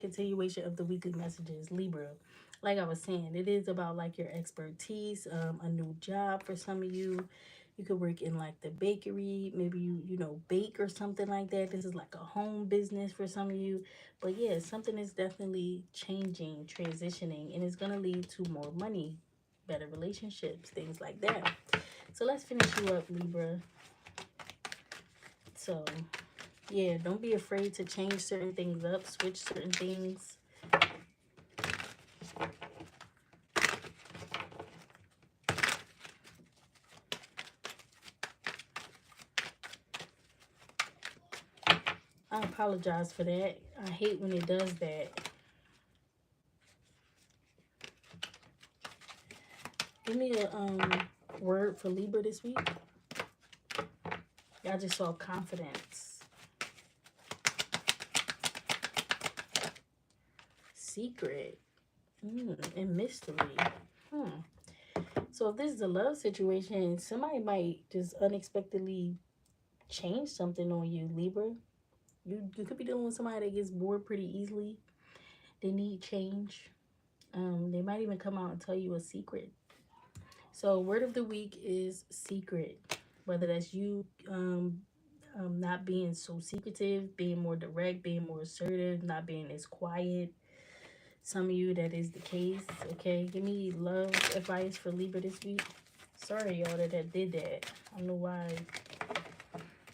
Continuation of the weekly messages, Libra. Like I was saying, it is about like your expertise, a new job for some of you. You could work in like the bakery, maybe you know bake or something like that. This is like a home business for some of you. But yeah, something is definitely changing, transitioning, and it's gonna lead to more money, better relationships, things like that. So let's finish you up, Libra. So yeah, don't be afraid to change certain things up, switch certain things. I apologize for that. I hate when it does that. Give me a word for Libra this week. Y'all just saw confidence, secret, and mystery. So if this is a love situation, somebody might just unexpectedly change something on you, Libra. You could be dealing with somebody that gets bored pretty easily. They need change. They might even come out and tell you a secret. So word of the week is secret. Whether that's you not being so secretive, being more direct, being more assertive, not being as quiet. Some of you that is the case. Okay, give me love advice for Libra this week. Sorry y'all that did that. I don't know why.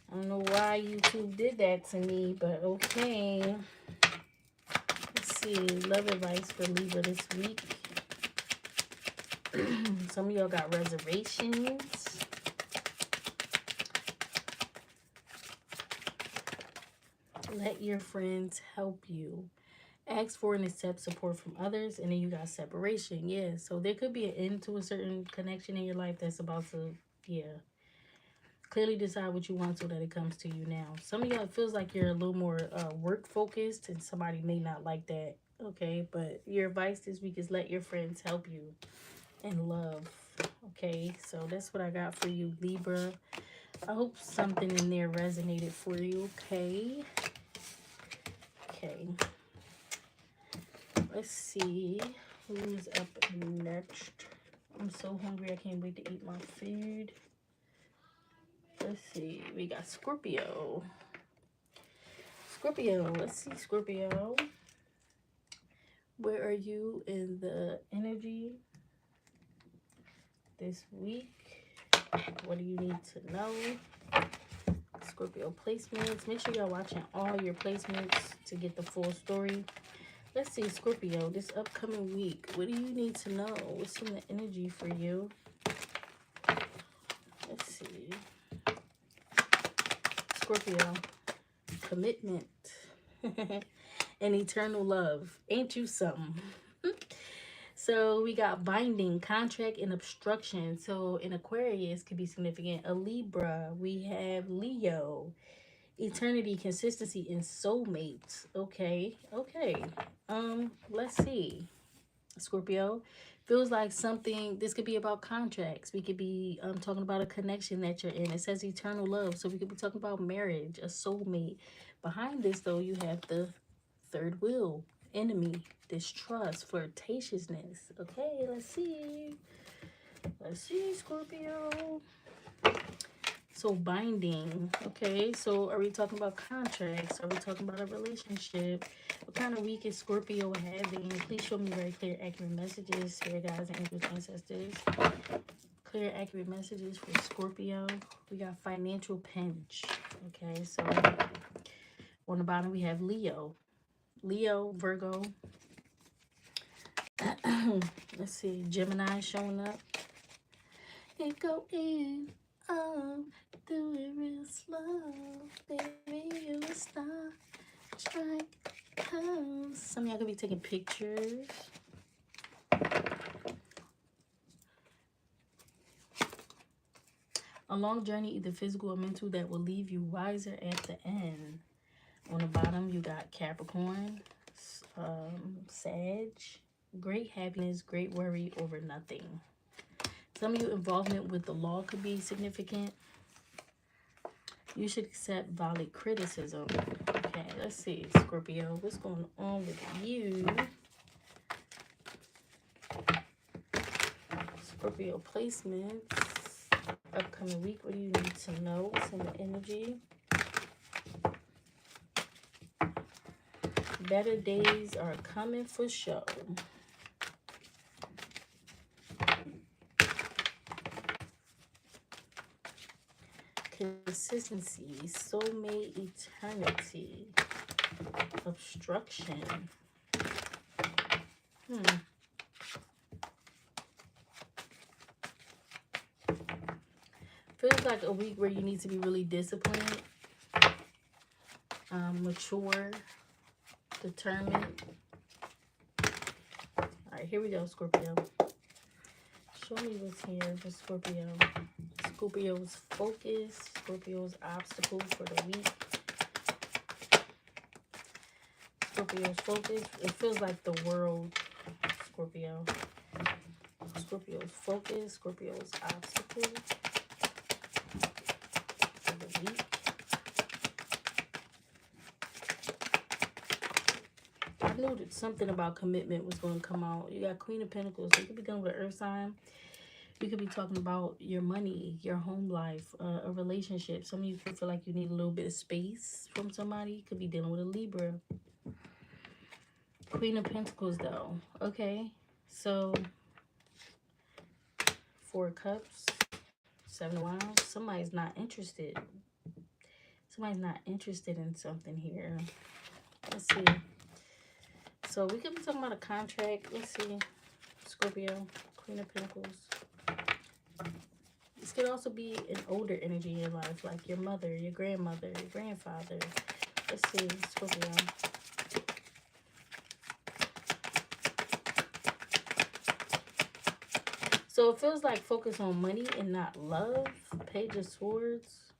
I don't know why YouTube did that to me, but okay. Let's see. Love advice for Libra this week. Some of y'all got reservations. Let your friends help you. Ask for and accept support from others, and then you got separation. Yeah, so there could be an end to a certain connection in your life that's about to, yeah. Clearly decide what you want so that it comes to you now. Some of y'all, it feels like you're a little more work focused, and somebody may not like that. Okay, but your advice this week is let your friends help you in love. Okay, so that's what I got for you, Libra. I hope something in there resonated for you. Okay. Okay. Let's see who's up next. I'm so hungry. I can't wait to eat my food. Let's see. We got Scorpio. Scorpio. Let's see, Scorpio. Where are you in the energy this week? What do you need to know? Scorpio placements. Make sure y'all watching all your placements to get the full story. Let's see, Scorpio, this upcoming week, what do you need to know? What's in the energy for you? Let's see. Scorpio, commitment and eternal love. Ain't you something? So we got binding, contract, and obstruction. So in Aquarius could be significant. A Libra, we have Leo, eternity, consistency, and soulmates. Okay, okay. Let's see. Scorpio, feels like something, this could be about contracts. We could be talking about a connection that you're in. It says eternal love, so we could be talking about marriage, a soulmate. Behind this though, you have the third wheel, enemy, distrust, flirtatiousness. Okay, let's see. Let's see, Scorpio. So binding. Okay, so are we talking about contracts? Are we talking about a relationship? What kind of week is Scorpio having? Please show me very clear, accurate messages here, guys, and angels, ancestors. Clear, accurate messages for Scorpio. We got financial pinch. Okay, so on the bottom we have Leo. Leo, Virgo. Let's see, Gemini showing up. It go in, do it real slow, baby, you a star, strike pose. Some of y'all could be taking pictures. A long journey, either physical or mental, that will leave you wiser at the end. On the bottom, you got Capricorn, Sag, great happiness, great worry over nothing. Some of you involvement with the law could be significant. You should accept valid criticism. Okay. Let's see, Scorpio, what's going on with you? Scorpio placements. Upcoming week, what do you need to know? What's in the energy? Better days are coming for sure. Consistency, soulmate, eternity, obstruction. Feels like a week where you need to be really disciplined, mature, determined. All right, here we go, Scorpio. Show me what's here for Scorpio. Scorpio's focus, Scorpio's obstacle for the week. Scorpio's focus, it feels like the world, Scorpio. Scorpio's focus, Scorpio's obstacle for the week. I knew that something about commitment was going to come out. You got Queen of Pentacles. You could be dealing with an earth sign. You could be talking about your money, your home life, a relationship. Some of you could feel like you need a little bit of space from somebody. You could be dealing with a Libra. Queen of Pentacles, though. Okay, so 4 of Cups, 7 of Wands. Somebody's not interested. Somebody's not interested in something here. Let's see. So we could be talking about a contract. Let's see. Scorpio, Queen of Pentacles. This could also be an older energy in your life, like your mother, your grandmother, your grandfather. Let's see, Scorpio. So it feels like focus on money and not love. Page of Swords.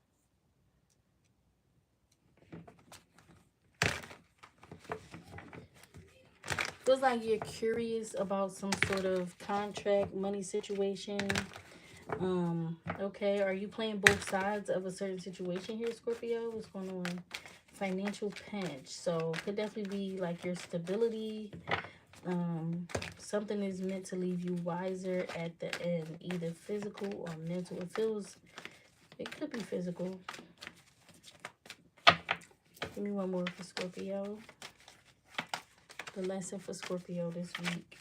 Feels like you're curious about some sort of contract, money situation. Okay, are you playing both sides of a certain situation here, Scorpio? What's going on? Financial pinch. So could definitely be like your stability. Something is meant to leave you wiser at the end, either physical or mental. It could be physical. Give me one more for Scorpio. The lesson for Scorpio this week.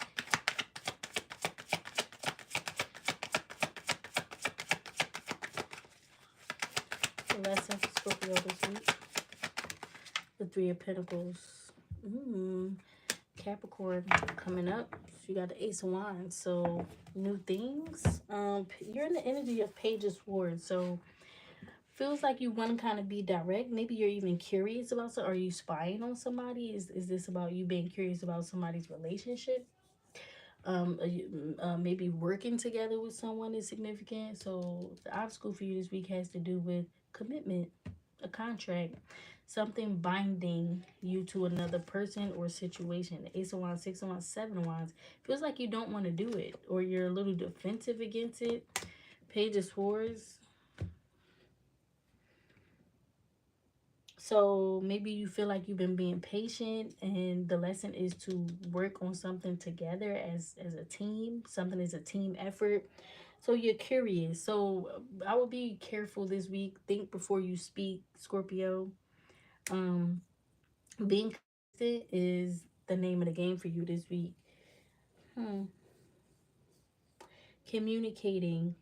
The lesson for Scorpio this week. The 3 of Pentacles. Capricorn coming up. So you got the Ace of Wands. So new things. You're in the energy of Page of Swords. So feels like you want to kind of be direct. Maybe you're even curious about something. Are you spying on somebody? Is this about you being curious about somebody's relationship? Maybe working together with someone is significant. So the obstacle for you this week has to do with commitment, a contract, something binding you to another person or situation. Ace of Wands, 6 of Wands, 7 of Wands. Feels like you don't want to do it, or you're a little defensive against it. Page of Swords. So maybe you feel like you've been being patient, and the lesson is to work on something together as a team. Something is a team effort. So you're curious. So I would be careful this week. Think before you speak, Scorpio. Being consistent is the name of the game for you this week. Communicating.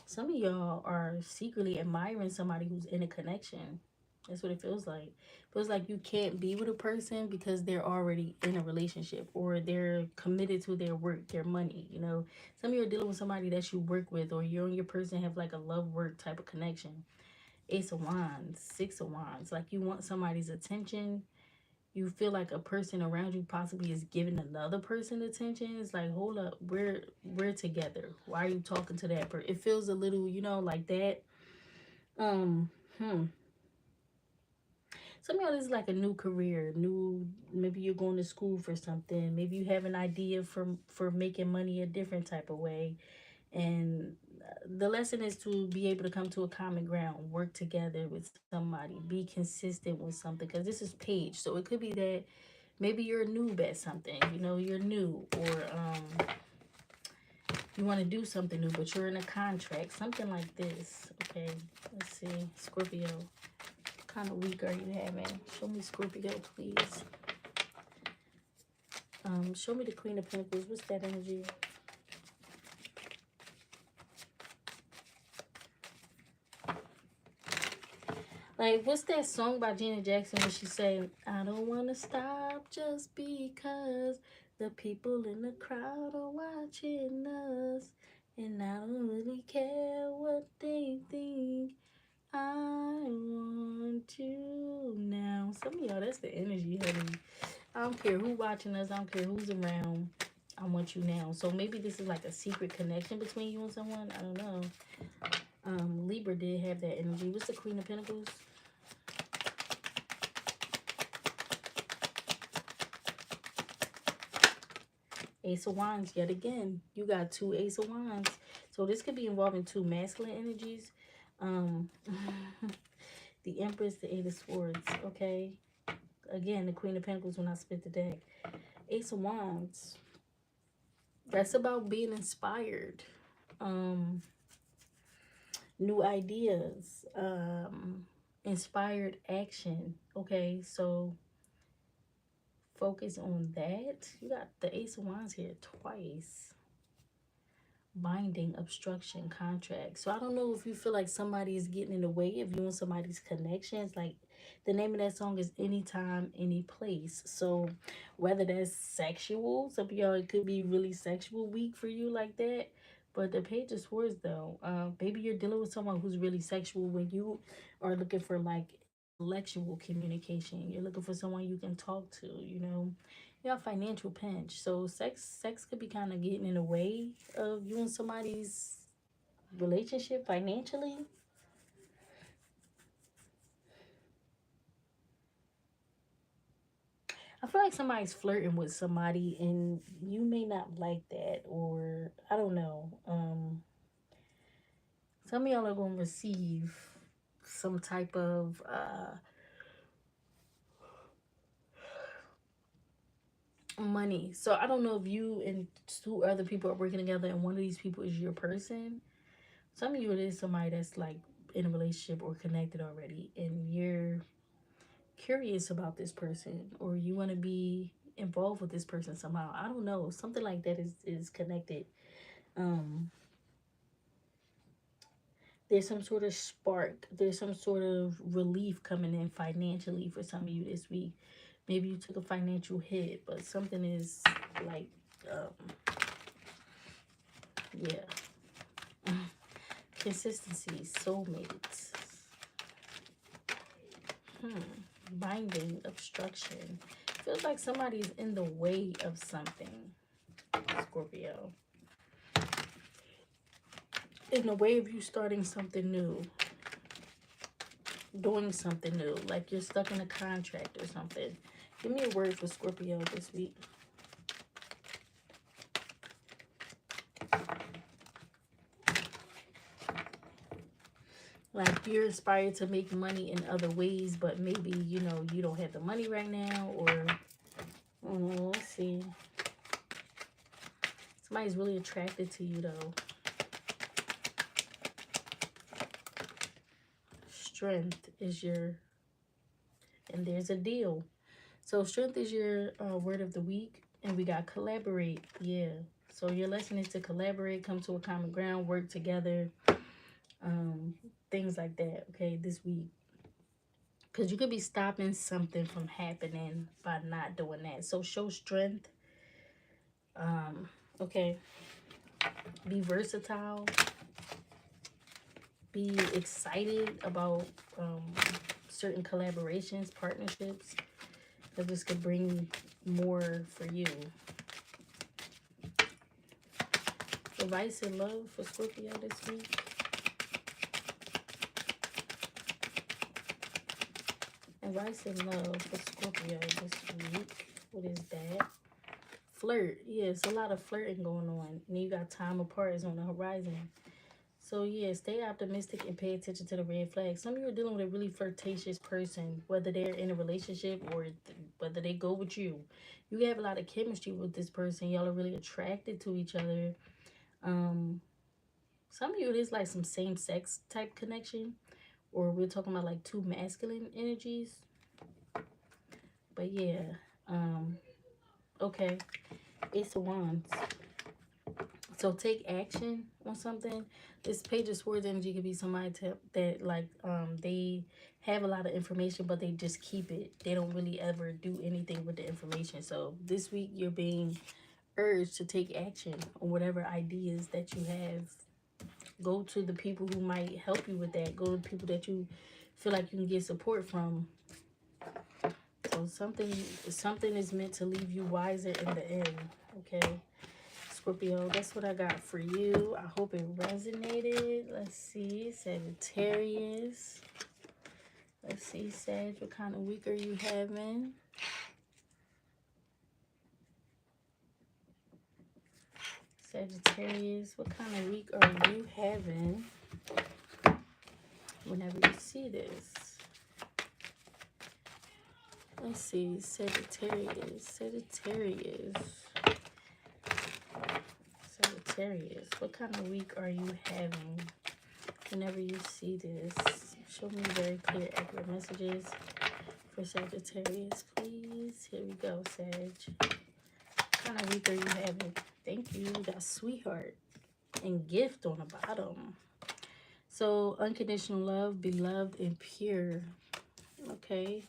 Some of y'all are secretly admiring somebody who's in a connection. That's what it feels like. It feels like you can't be with a person because they're already in a relationship, or they're committed to their work, their money. You know, some of you are dealing with somebody that you work with, or you and your person have like a love work type of connection. Ace of Wands, 6 of Wands. Like you want somebody's attention. You feel like a person around you possibly is giving another person attention. It's like, hold up, we're together. Why are you talking to that person? It feels a little, you know, like that. Some of y'all, this is like a new career, maybe you're going to school for something. Maybe you have an idea for making money a different type of way. And the lesson is to be able to come to a common ground, work together with somebody, be consistent with something. Because this is page, so it could be that maybe you're a noob at something. You know, you're new, or you want to do something new, but you're in a contract, something like this. Okay, let's see, Scorpio. What kind of week are you having? Show me Scorpio, please. Show me the Queen of Pentacles. What's that energy? Like, what's that song by Janet Jackson where she say, I don't want to stop just because the people in the crowd are watching us, and I don't really care what they think. I want you now. Some of y'all, that's the energy, honey. I don't care who watching us. I don't care who's around. I want you now. So maybe this is like a secret connection between you and someone. I don't know. Libra did have that energy. What's the Queen of Pentacles? Ace of Wands yet again. You got 2 Ace of Wands. So this could be involving 2 masculine energies. The Empress, the 8 of Swords. Okay. Again, the Queen of Pentacles when I split the deck. Ace of Wands. That's about being inspired. New ideas. Inspired action. Okay, so focus on that. You got the Ace of Wands here twice. Binding, obstruction, contract. So I don't know if you feel like somebody is getting in the way of you and somebody's connections. Like, the name of that song is Anytime, Any Place. So whether that's sexual, some of y'all, it could be really sexual week for you like that. But the Page of Swords, though, maybe you're dealing with someone who's really sexual when you are looking for, like, intellectual communication. You're looking for someone you can talk to, you know. You got financial pinch. So sex could be kind of getting in the way of you and somebody's relationship financially. I feel like somebody's flirting with somebody and you may not like that, or I don't know. Some of y'all are going to receive some type of money. So I don't know if you and 2 other people are working together and one of these people is your person. Some of you, it is somebody that's like in a relationship or connected already, and you're curious about this person, or you want to be involved with this person somehow. I don't know. Something like that is connected. There's some sort of spark. There's some sort of relief coming in financially for some of you this week. Maybe you took a financial hit, but something is like, yeah. Consistency, soulmates. Binding, obstruction. Feels like somebody's in the way of something, Scorpio. In the way of you starting something new. Doing something new. Like you're stuck in a contract or something. Give me a word for Scorpio this week. Like you're inspired to make money in other ways, but maybe, you know, you don't have the money right now, or, let's see. Somebody's really attracted to you, though. Strength is your, and there's a deal. So strength is your word of the week, and we got collaborate. Yeah. So your lesson is to collaborate, come to a common ground, work together, things like that, okay, this week. Because you could be stopping something from happening by not doing that. So show strength. Okay. Be versatile. Be excited about certain collaborations, partnerships. That this could bring more for you. Advice and love for Scorpio this week. Advice and love for Scorpio this week. What is that? Flirt. Yeah, it's a lot of flirting going on. And you got time apart is on the horizon. So, yeah, stay optimistic and pay attention to the red flags. Some of you are dealing with a really flirtatious person, whether they're in a relationship or whether they go with you. You have a lot of chemistry with this person. Y'all are really attracted to each other. Um, some of you, it is like some same-sex type connection. Or we're talking about like two masculine energies. But, yeah. Okay. Ace of Wands. So take action on something. This Page of Swords energy could be somebody that like they have a lot of information, but they just keep it. They don't really ever do anything with the information. So this week you're being urged to take action on whatever ideas that you have. Go to the people who might help you with that. Go to the people that you feel like you can get support from. So something is meant to leave you wiser in the end. Okay. Scorpio, that's what I got for you. I hope it resonated. Let's see, Sagittarius. Let's see, Sag, what kind of week are you having? Sagittarius, what kind of week are you having? Whenever you see this. Let's see, Sagittarius. What kind of week are you having? Whenever you see this, show me very clear, accurate messages for Sagittarius, please. Here we go, Sag. What kind of week are you having? Thank you. We got sweetheart and gift on the bottom. So, unconditional love, beloved and pure. Okay.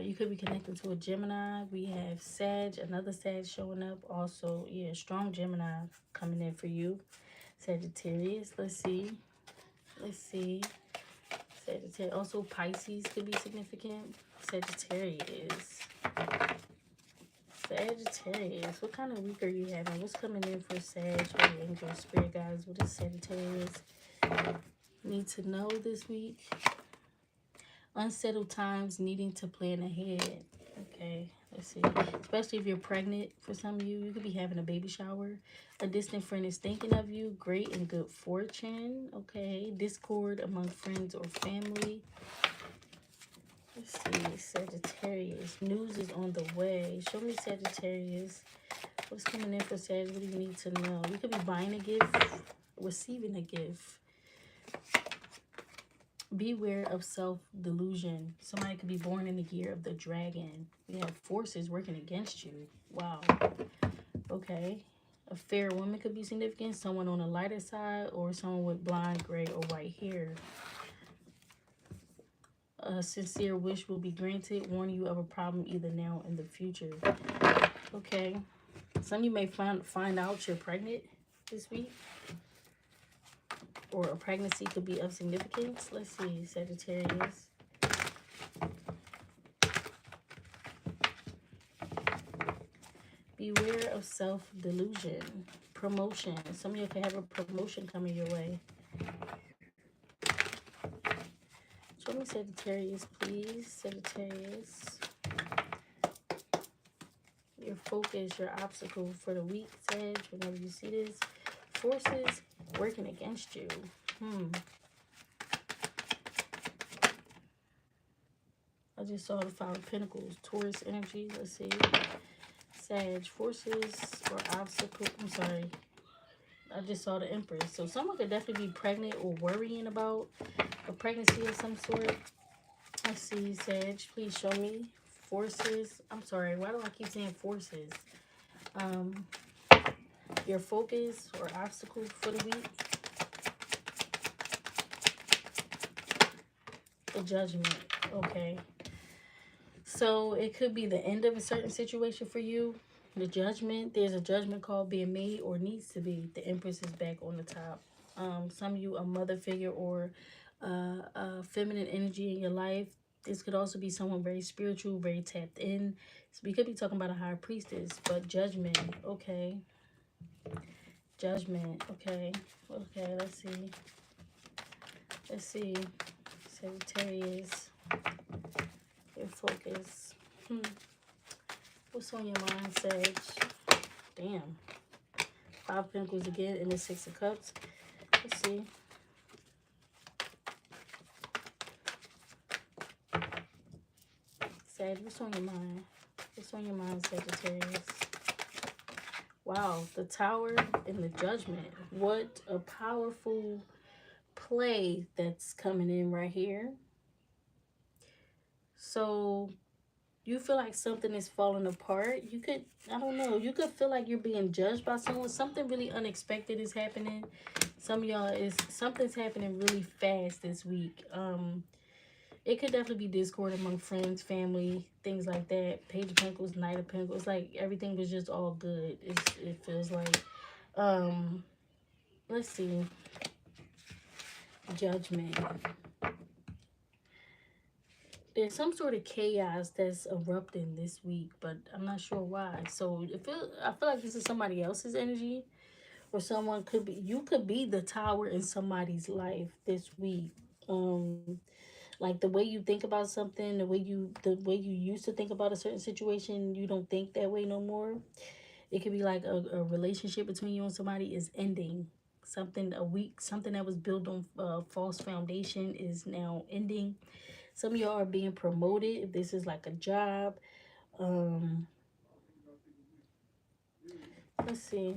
You could be connected to a Gemini. We have Sag, another Sag showing up. Also, yeah, strong Gemini coming in for you. Sagittarius, let's see. Sagittarius. Also, Pisces could be significant. Sagittarius. What kind of week are you having? What's coming in for Sag? Holy angel, spirit guides. What is Sagittarius need to know this week? Unsettled times, needing to plan ahead. Okay, let's see. Especially if you're pregnant, for some of you, you could be having a baby shower. A distant friend is thinking of you. Great and good fortune. Okay, discord among friends or family. Let's see, Sagittarius. News is on the way. Show me, Sagittarius. What's coming in for Sag? What do you need to know? You could be buying a gift, receiving a gift. Beware of self-delusion. Somebody could be born in the year of the dragon. We have forces working against you. Wow. Okay. A fair woman could be significant. Someone on the lighter side or someone with blonde, gray, or white hair. A sincere wish will be granted. Warning you of a problem either now or in the future. Okay. Some of you may find out you're pregnant this week. Or a pregnancy could be of significance. Let's see, Sagittarius. Beware of self-delusion. Promotion. Some of you can have a promotion coming your way. Show me Sagittarius, please. Sagittarius. Your focus, your obstacle for the week, Sag. Whenever you see this. Forces working against you. I just saw the Five of Pentacles, Taurus energy. Let's see. Sag, forces or obstacle. I'm sorry. I just saw the Empress. So someone could definitely be pregnant or worrying about a pregnancy of some sort. Let's see, Sag. Please show me. Forces. I'm sorry. Why do I keep saying forces? Your focus or obstacle for the week. The Judgment. Okay. So it could be the end of a certain situation for you. The Judgment. There's a judgment call being made or needs to be. The Empress is back on the top. Some of you, a mother figure or a feminine energy in your life. This could also be someone very spiritual, very tapped in. So we could be talking about a high priestess, but Judgment. Okay. Judgment. Okay. Okay, let's see. Let's see. Sagittarius. Your focus. What's on your mind, Sag? Damn. 5 of Pentacles again, and the 6 of Cups. Let's see. Sag, what's on your mind? What's on your mind, Sagittarius? Wow, the Tower and the Judgment. What a powerful play that's coming in right here. So you feel like something is falling apart. You could, I don't know, you could feel like you're being judged by someone. Something really unexpected is happening. Some of y'all, something's happening really fast this week. It could definitely be discord among friends, family, things like that. Page of Pentacles, Knight of Pentacles. Like, everything was just all good. It feels like. Let's see. Judgment. There's some sort of chaos that's erupting this week, but I'm not sure why. So I feel like this is somebody else's energy, or someone could be, you could be the Tower in somebody's life this week. Like the way you think about something, the way you used to think about a certain situation, you don't think that way no more. It could be like a relationship between you and somebody is ending. Something that was built on a false foundation is now ending. Some of y'all are being promoted. If this is like a job, let's see.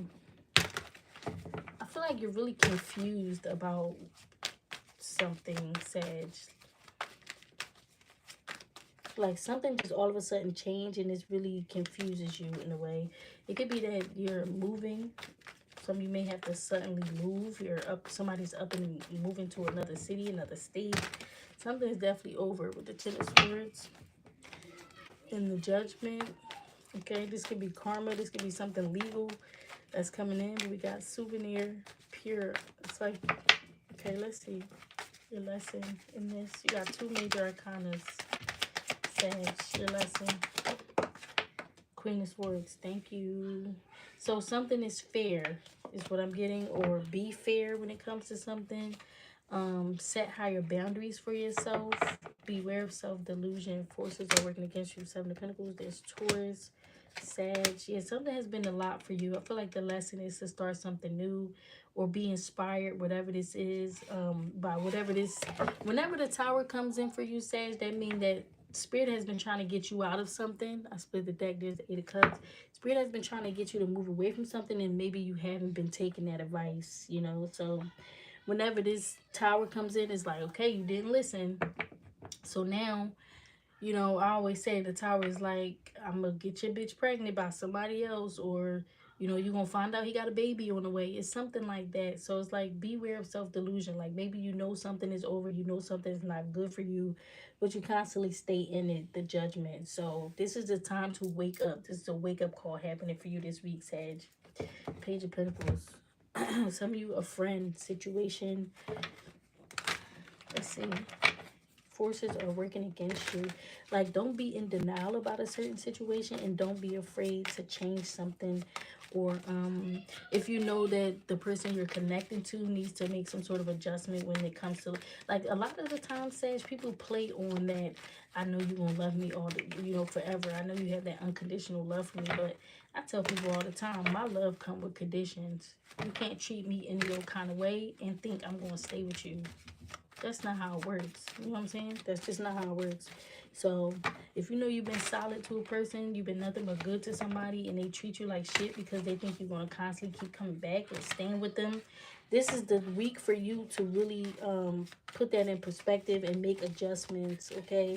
I feel like you're really confused about something, Sag. Like something just all of a sudden changed, and it really confuses you in a way. It could be that you're moving. Some of you may have to suddenly move. Somebody's up and moving to another city, another state. Something is definitely over with the 10 of Swords and the Judgment. Okay, this could be karma. This could be something legal that's coming in. We got souvenir, pure. It's like, okay, let's see your lesson in this. You got 2 major arcanas. Sag, your lesson. Queen of Swords, thank you. So something is fair is what I'm getting, or be fair when it comes to something. Set higher boundaries for yourself. Beware of self-delusion. Forces are working against you. 7 of Pentacles. There's Taurus, Sag. Yeah, something has been a lot for you. I feel like the lesson is to start something new or be inspired, whatever this is, by whatever this. Whenever the Tower comes in for you, Sag, that means that Spirit has been trying to get you out of something. I split the deck. There's the 8 of Cups. Spirit has been trying to get you to move away from something, and maybe you haven't been taking that advice, you know. So whenever this Tower comes in, it's like, okay, you didn't listen. So now, you know, I always say the Tower is like, I'm going to get your bitch pregnant by somebody else, or, you know, you're going to find out he got a baby on the way. It's something like that. So it's like, beware of self-delusion. Like maybe you know something is over, you know something is not good for you, but you constantly stay in it, the Judgment. So this is the time to wake up. This is a wake-up call happening for you this week, Sag. Page of Pentacles. Some of you, a friend situation. Let's see. Forces are working against you. Like, don't be in denial about a certain situation, and don't be afraid to change something. Or if you know that the person you're connecting to needs to make some sort of adjustment when it comes to, like, a lot of the time, Sag, people play on that. I know you're gonna love me forever. I know you have that unconditional love for me, but I tell people all the time, my love comes with conditions. You can't treat me any old kind of way and think I'm gonna stay with you. That's not how it works. You know what I'm saying? That's just not how it works. So if you know you've been solid to a person, you've been nothing but good to somebody, and they treat you like shit because they think you're going to constantly keep coming back and staying with them, this is the week for you to really put that in perspective and make adjustments, okay?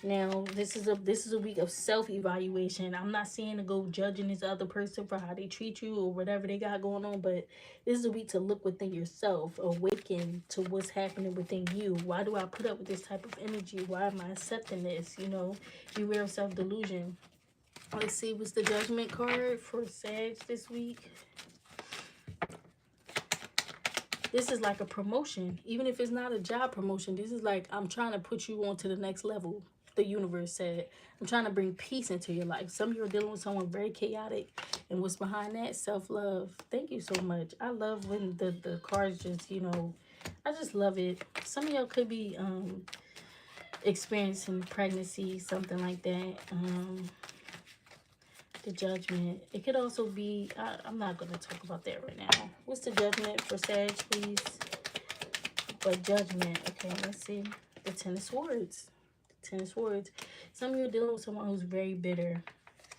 Now, this is a week of self-evaluation. I'm not saying to go judging this other person for how they treat you or whatever they got going on, but this is a week to look within yourself, awaken to what's happening within you. Why do I put up with this type of energy? Why am I accepting this? You know, beware of self-delusion. Let's see, what's the Judgment card for Sag this week? This is like a promotion. Even if it's not a job promotion, this is like, I'm trying to put you on to the next level. The universe said, I'm trying to bring peace into your life. Some of you are dealing with someone very chaotic. And what's behind that? Self-love. Thank you so much. I love when the cards just, you know, I just love it. Some of y'all could be experiencing pregnancy, something like that. The Judgment. It could also be, I'm not going to talk about that right now. What's the Judgment for Sag, please? But Judgment. Okay, let's see. The Ten of Swords. The Ten of Swords. Some of you are dealing with someone who's very bitter.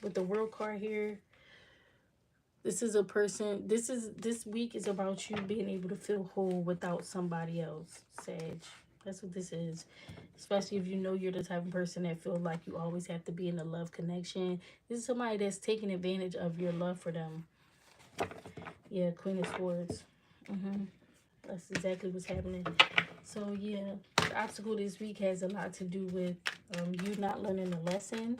With the World card here, this is a person, this week is about you being able to feel whole without somebody else, Sag. That's what this is. Especially if you know you're the type of person that feels like you always have to be in a love connection. This is somebody that's taking advantage of your love for them. Yeah, Queen of Swords. That's exactly what's happening. So, yeah, the obstacle this week has a lot to do with you not learning a lesson.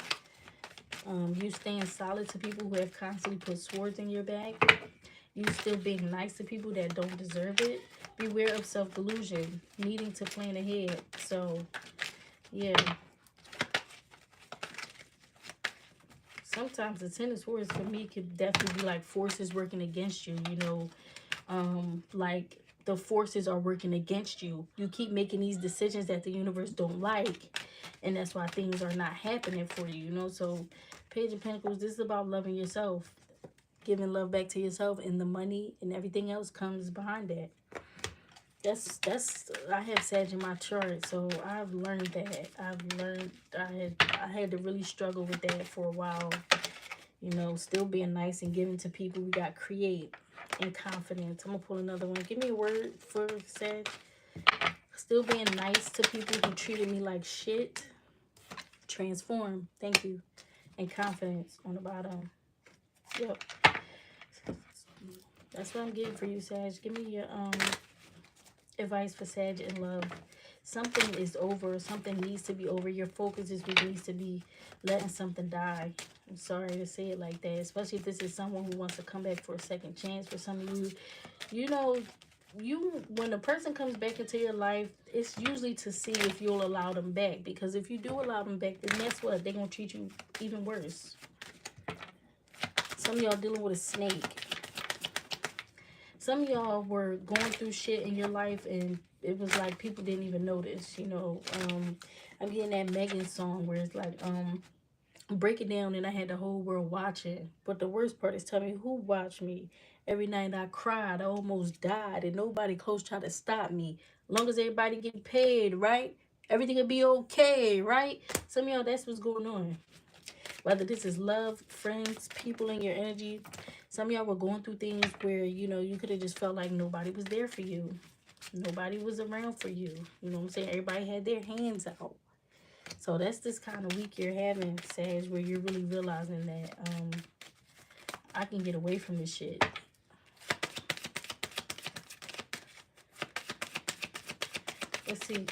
You staying solid to people who have constantly put swords in your back. You still being nice to people that don't deserve it. Beware of self-delusion, needing to plan ahead. So, yeah. Sometimes the Ten of Swords for me could definitely be like forces working against you, you know. Like the forces are working against you. You keep making these decisions that the universe don't like. And that's why things are not happening for you, you know. So, Page of Pentacles, this is about loving yourself. Giving love back to yourself, and the money and everything else comes behind that. That's I have Sag in my chart, so I've learned that. I had to really struggle with that for a while. You know, still being nice and giving to people. We got create and confidence. I'm gonna pull another one. Give me a word for Sag. Still being nice to people who treated me like shit. Transform. Thank you. And confidence on the bottom. Yep. That's what I'm getting for you, Sag. Give me your advice for Sag in love. Something is over. Something needs to be over. Your focus this week needs to be letting something die. I'm sorry to say it like that. Especially if this is someone who wants to come back for a second chance. For some of you, you know, when a person comes back into your life, it's usually to see if you'll allow them back. Because if you do allow them back, then guess what? They're going to treat you even worse. Some of y'all dealing with a snake. Some of y'all were going through shit in your life and it was like people didn't even notice, you know. I'm getting that Megan song where it's like, break it down and I had the whole world watching. But the worst part is telling me who watched me. Every night I cried, I almost died, and nobody close tried to stop me. As long as everybody get paid, right? Everything will be okay, right? Some of y'all, that's what's going on. Whether this is love, friends, people in your energy. Some of y'all were going through things where, you know, you could have just felt like nobody was there for you. Nobody was around for you. You know what I'm saying? Everybody had their hands out. So that's this kind of week you're having, Sag, where you're really realizing that I can get away from this shit. Let's see.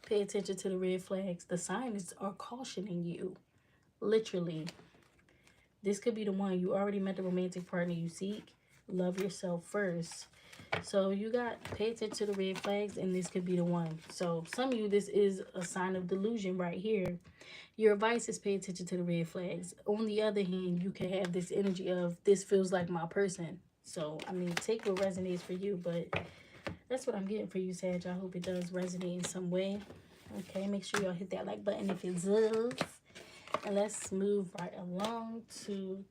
Pay attention to the red flags. The signs are cautioning you. Literally. This could be the one. You already met the romantic partner you seek. Love yourself first. So you got pay attention to the red flags, and this could be the one. So some of you, this is a sign of delusion right here. Your advice is pay attention to the red flags. On the other hand, you can have this energy of this feels like my person. So, I mean, take what resonates for you, but that's what I'm getting for you, Sag. I hope it does resonate in some way. Okay, make sure y'all hit that like button if it does. And let's move right along to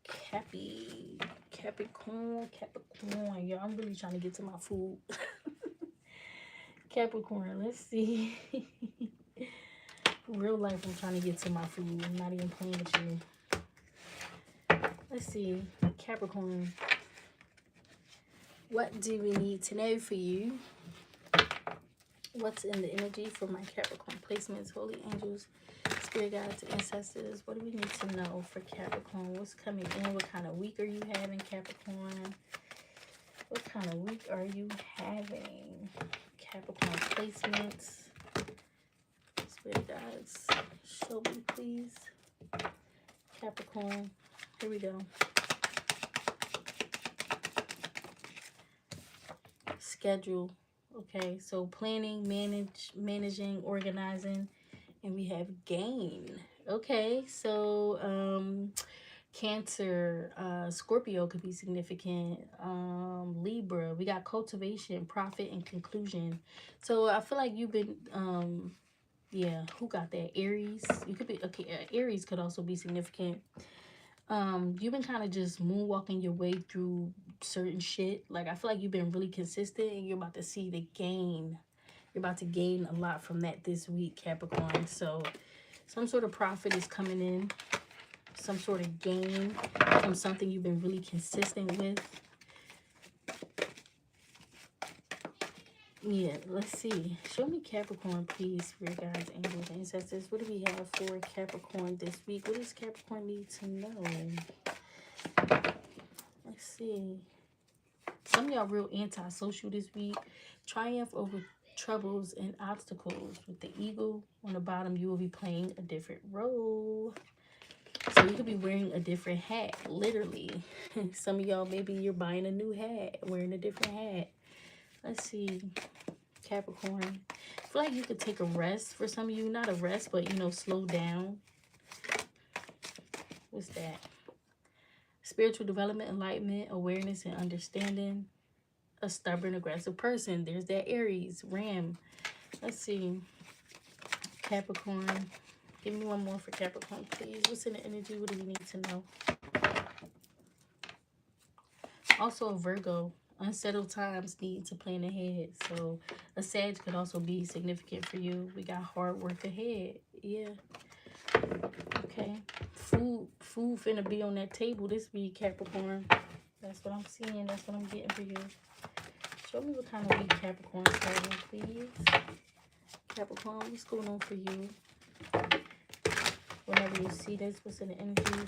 Capricorn. Yo, I'm really trying to get to my food. Capricorn, let's see. Real life, I'm trying to get to my food. I'm not even playing with you. Let's see. Capricorn. What do we need to know for you? What's in the energy for my Capricorn placements, holy angels, spirit guides, ancestors? What do we need to know for Capricorn? What's coming in? What kind of week are you having, Capricorn? What kind of week are you having? Capricorn placements. Spirit guides, show me, please. Capricorn. Here we go. Schedule. Okay, so planning, managing, organizing, and we have gain. Okay, so Cancer, Scorpio could be significant. Libra, we got cultivation, profit, and conclusion. So I feel like you've been yeah, who got that? Aries. You could be okay. Aries could also be significant. You've been kind of just moonwalking your way through certain shit. Like, I feel like you've been really consistent and you're about to see the gain. You're about to gain a lot from that this week, Capricorn. So some sort of profit is coming in. Some sort of gain from something you've been really consistent with. Yeah, let's see. Show me Capricorn, please, Spirit guides, angels, ancestors. What do we have for Capricorn this week? What does Capricorn need to know? Let's see. Some of y'all real antisocial this week. Triumph over troubles and obstacles. With the eagle on the bottom, you will be playing a different role. So you could be wearing a different hat, literally. Some of y'all, maybe you're buying a new hat, wearing a different hat. Let's see. Capricorn. I feel like you could take a rest for some of you. Not a rest, but, you know, slow down. What's that? Spiritual development, enlightenment, awareness, and understanding. A stubborn, aggressive person. There's that Aries, Ram. Let's see. Capricorn. Give me one more for Capricorn, please. What's in the energy? What do we need to know? Also a Virgo. Unsettled times need to plan ahead. So a Sag could also be significant for you. We got hard work ahead. Yeah. Okay. Food finna be on that table this week, Capricorn. That's what I'm seeing. That's what I'm getting for you. Show me what kind of week Capricorn's having, please. Capricorn, what's going on for you? Whenever you see this, what's in the energy?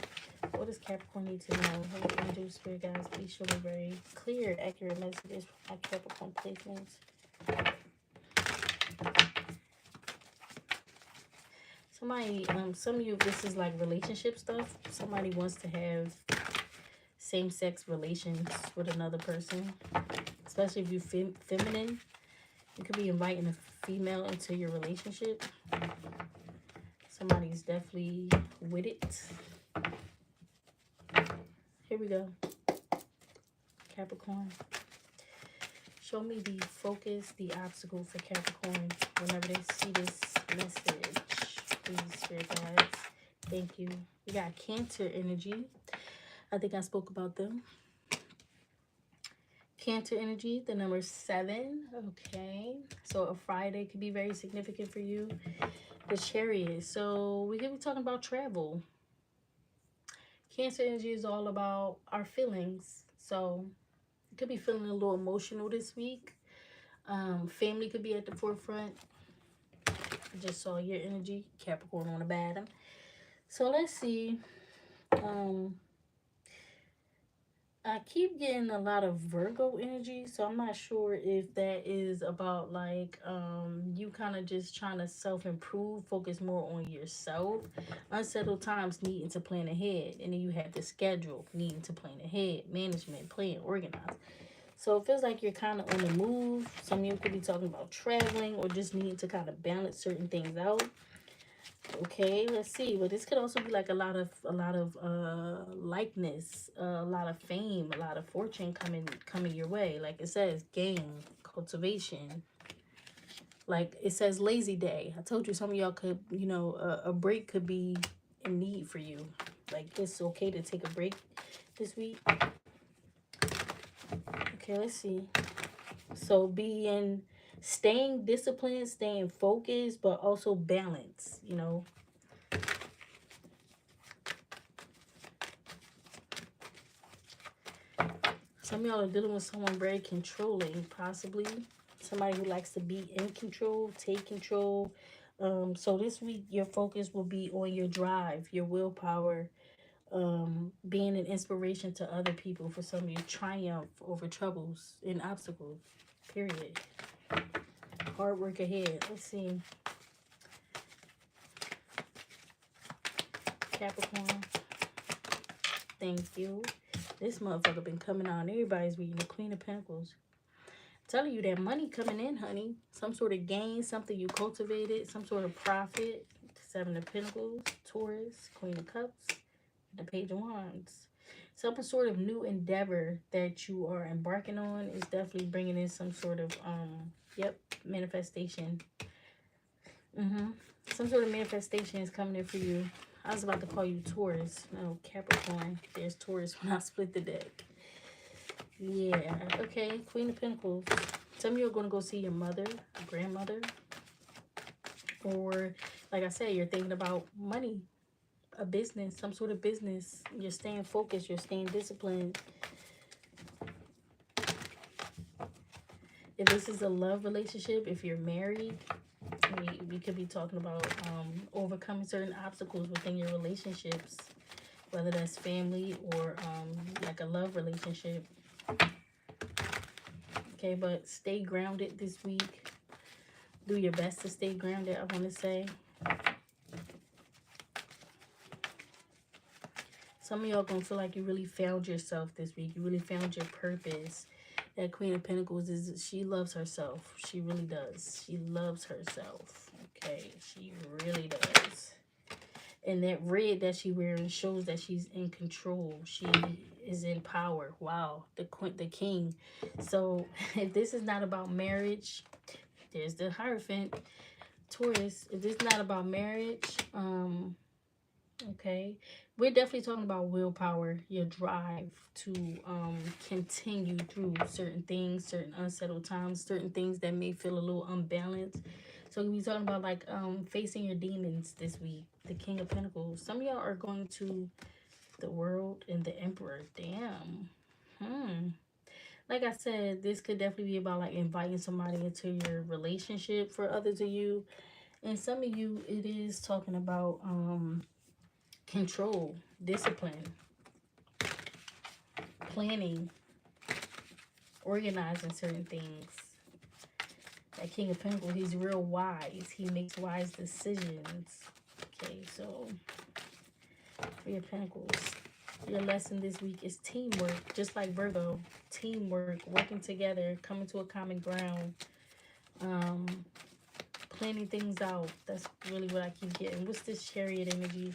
What does Capricorn need to know? Hello, angels, spirit guides, please show me very clear, accurate messages for my Capricorn placements. Somebody, some of you, this is like relationship stuff. Somebody wants to have same-sex relations with another person, especially if you're feminine. You could be inviting a female into your relationship. Somebody's definitely with it. Here we go. Capricorn. Show me the focus, the obstacle for Capricorn whenever they see this message. Please, spirit guides. Thank you. We got Cancer energy. I think I spoke about them. Cancer energy, the number 7. Okay. So a Friday could be very significant for you. The Chariot. So we could be talking about travel. Cancer energy is all about our feelings. So you could be feeling a little emotional this week. Family could be at the forefront. I just saw your energy. Capricorn on the bottom. So let's see. I keep getting a lot of Virgo energy, so I'm not sure if that is about like you kind of just trying to self-improve, focus more on yourself. Unsettled times needing to plan ahead, and then you have the schedule needing to plan ahead, management, plan, organize. So it feels like you're kind of on the move. Some of you could be talking about traveling or just needing to kind of balance certain things out. Okay, let's see. Well, this could also be like a lot of likeness, a lot of fame, a lot of fortune coming your way. Like it says, gain, cultivation. Like it says, lazy day. I told you some of y'all could, you know, a break could be in need for you. Like it's okay to take a break this week. Okay, let's see. So staying disciplined, staying focused, but also balance, you know. Some of y'all are dealing with someone very controlling, possibly. Somebody who likes to be in control, take control. So this week, your focus will be on your drive, your willpower, being an inspiration to other people. For some of you, triumph over troubles and obstacles, period. Hard work ahead. Let's see. Capricorn. Thank you. This motherfucker been coming on everybody's reading. The Queen of Pentacles. I'm telling you that money coming in, honey. Some sort of gain, something you cultivated, some sort of profit. 7 of Pentacles, Taurus, Queen of Cups, the Page of Wands. Some sort of new endeavor that you are embarking on is definitely bringing in some sort of, manifestation. Some sort of manifestation is coming in for you. I was about to call you Taurus. No, Capricorn. There's Taurus when I split the deck. Yeah. Okay. Queen of Pentacles. Some of you are going to go see your mother, grandmother. Or, like I said, you're thinking about money. A business. Some sort of business. You're staying focused. You're staying disciplined. If this is a love relationship, if you're married, we could be talking about overcoming certain obstacles within your relationships, whether that's family or like a love relationship. Okay, but stay grounded this week. Do your best to stay grounded, I want to say. Some of y'all going to feel like you really found yourself this week. You really found your purpose. That Queen of Pentacles she loves herself. She really does. She loves herself. Okay, she really does. And that red that she wearing shows that she's in control. She is in power. Wow, the king. So if this is not about marriage, there's the Hierophant, Taurus. If this is not about marriage, okay, we're definitely talking about willpower, your drive to continue through certain things, certain unsettled times, certain things that may feel a little unbalanced. So we're talking about like facing your demons this week. The King of Pentacles. Some of y'all are going to the World and the Emperor. Damn. Like I said, this could definitely be about like inviting somebody into your relationship. For others of you, and some of you, it is talking about control, discipline, planning, organizing certain things. That King of Pentacles, he's real wise. He makes wise decisions. Okay, so for your Pentacles, your lesson this week is teamwork. Just like Virgo, teamwork, working together, coming to a common ground, planning things out. That's really what I keep getting. What's this Chariot energy?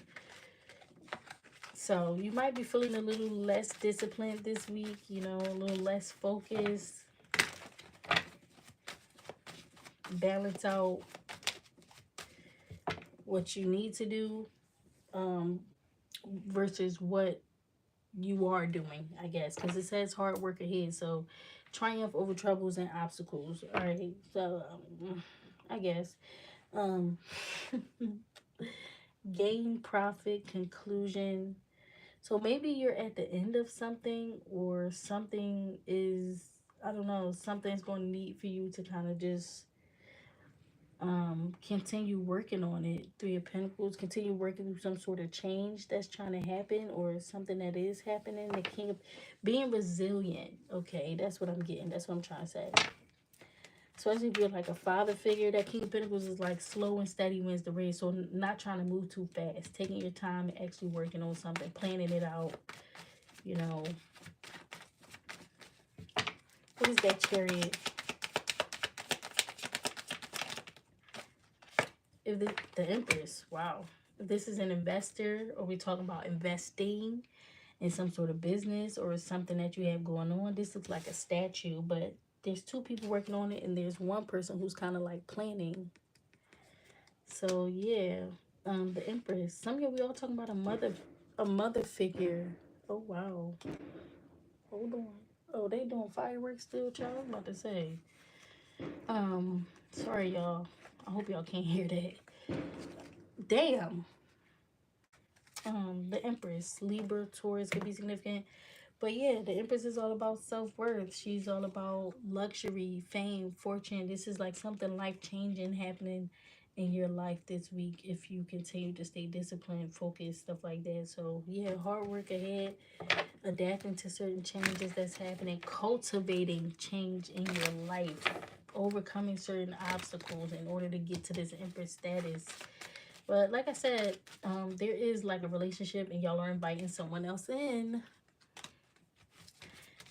So you might be feeling a little less disciplined this week, you know, a little less focused. Balance out what you need to do versus what you are doing, I guess, because it says hard work ahead. So triumph over troubles and obstacles. All right, so I guess gain, profit, conclusion. So maybe you're at the end of something, or something is, I don't know, something's going to need for you to kind of just continue working on it. Three of Pentacles, continue working through some sort of change that's trying to happen, or something that is happening. The King of being resilient. Okay, that's what I'm getting. That's what I'm trying to say. Especially if you're like a father figure, that King of Pentacles is like slow and steady wins the race. So not trying to move too fast, taking your time and actually working on something, planning it out, you know. What is that Chariot? If the Empress, wow. If this is an investor, or we're talking about investing in some sort of business or something that you have going on, this looks like a statue, but there's two people working on it, and there's one person who's kind of like planning. So yeah, the Empress. Some of you, we all talking about a mother figure. Oh wow. Hold on. Oh, they doing fireworks still, child. I was about to say. Sorry y'all. I hope y'all can't hear that. Damn. The Empress, Libra, Taurus could be significant. But yeah, the Empress is all about self-worth. She's all about luxury, fame, fortune. This is like something life-changing happening in your life this week if you continue to stay disciplined, focused, stuff like that. So yeah, hard work ahead, adapting to certain changes that's happening, cultivating change in your life, overcoming certain obstacles in order to get to this Empress status. But like I said, there is like a relationship and y'all are inviting someone else in.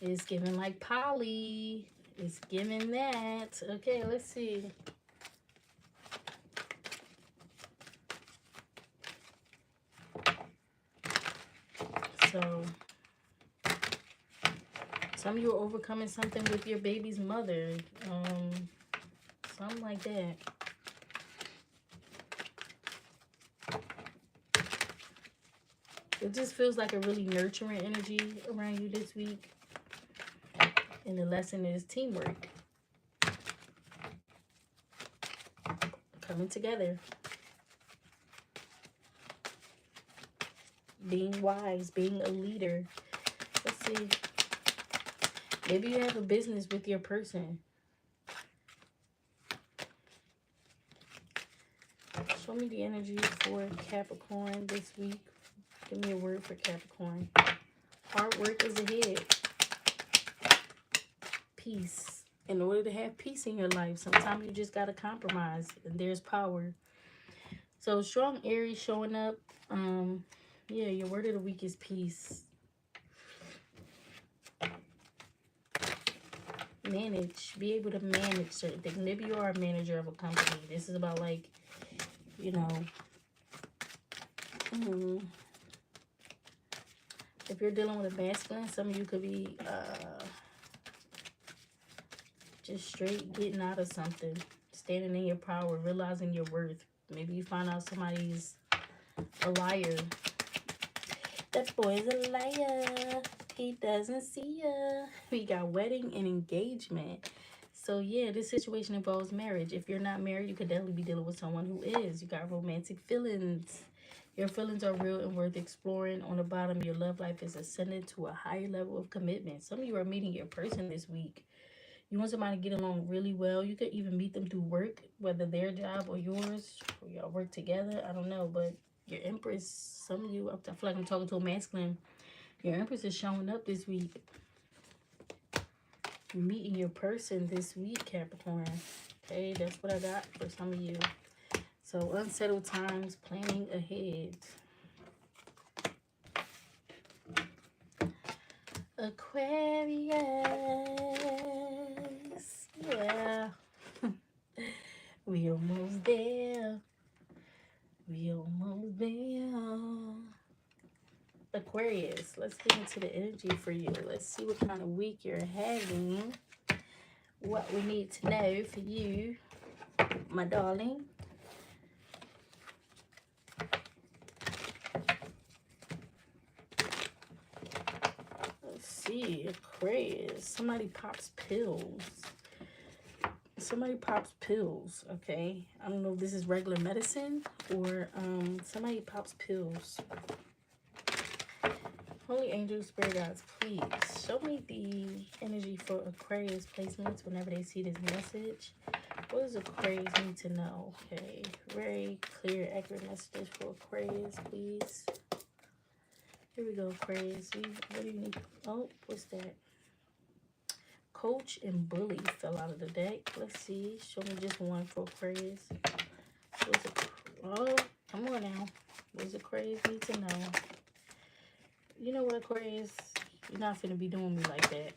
It's giving like poly. It's giving that. Okay, let's see. So, some of you are overcoming something with your baby's mother. Something like that. It just feels like a really nurturing energy around you this week. And the lesson is teamwork. Coming together. Being wise. Being a leader. Let's see. Maybe you have a business with your person. Show me the energy for Capricorn this week. Give me a word for Capricorn. Hard work is ahead. Peace. In order to have peace in your life, sometimes you just got to compromise. And there's power. So, strong Aries showing up. Yeah, your word of the week is peace. Manage. Be able to manage certain things. Maybe you are a manager of a company. This is about, like, you know, if you're dealing with a masculine, some of you could be just straight getting out of something, standing in your power, realizing your worth. Maybe you find out somebody's a liar. That boy's a liar. He doesn't see ya. We got wedding and engagement. So, yeah, this situation involves marriage. If you're not married, you could definitely be dealing with someone who is. You got romantic feelings. Your feelings are real and worth exploring. On the bottom, your love life is ascended to a higher level of commitment. Some of you are meeting your person this week. You want somebody to get along really well. You could even meet them through work, whether their job or yours, or y'all work together. I don't know, but your Empress, some of you, I feel like I'm talking to a masculine. Your Empress is showing up this week. You're meeting your person this week, Capricorn. Okay, that's what I got for some of you. So, unsettled times, planning ahead. Aquarius. Yeah. We almost there. We almost there. Aquarius, let's get into the energy for you. Let's see what kind of week you're having. What we need to know for you, my darling. Let's see, Aquarius. Somebody pops pills. Somebody pops pills, okay? I don't know if this is regular medicine or somebody pops pills. Holy angels, spirit guides, please show me the energy for Aquarius placements whenever they see this message. What does Aquarius need to know? Okay, very clear, accurate messages for Aquarius, please. Here we go, Aquarius. What do you need? Oh, what's that? Coach and bully fell out of the deck. Let's see. Show me just one for Aquarius. Oh, come on now. What does Aquarius need to know? You know what, Aquarius? You're not finna be doing me like that.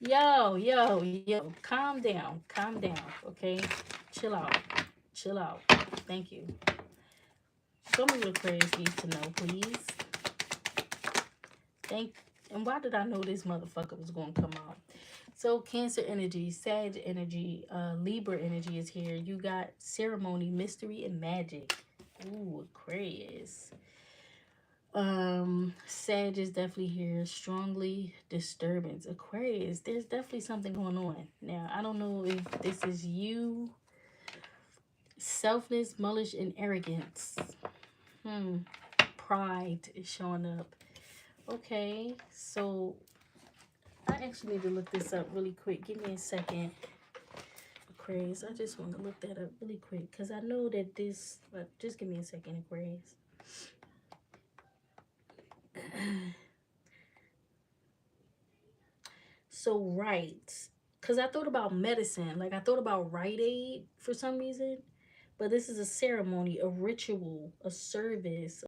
Yo. Calm down. Calm down, okay? Chill out. Chill out. Thank you. Show me what Aquarius needs to know, please. And why did I know this motherfucker was going to come out? So, Cancer energy, Sag energy, Libra energy is here. You got ceremony, mystery, and magic. Ooh, Aquarius. Sag is definitely here. Strongly disturbance. Aquarius, there's definitely something going on. Now, I don't know if this is you. Selfless, mullish, and arrogance. Pride is showing up. Okay, so I actually need to look this up really quick. Give me a second. Aquarius, I just want to look that up really quick because I know that this, but just give me a second, Aquarius. So, right, because I thought about medicine, like I thought about Rite Aid for some reason, but this is a ceremony, a ritual, a service,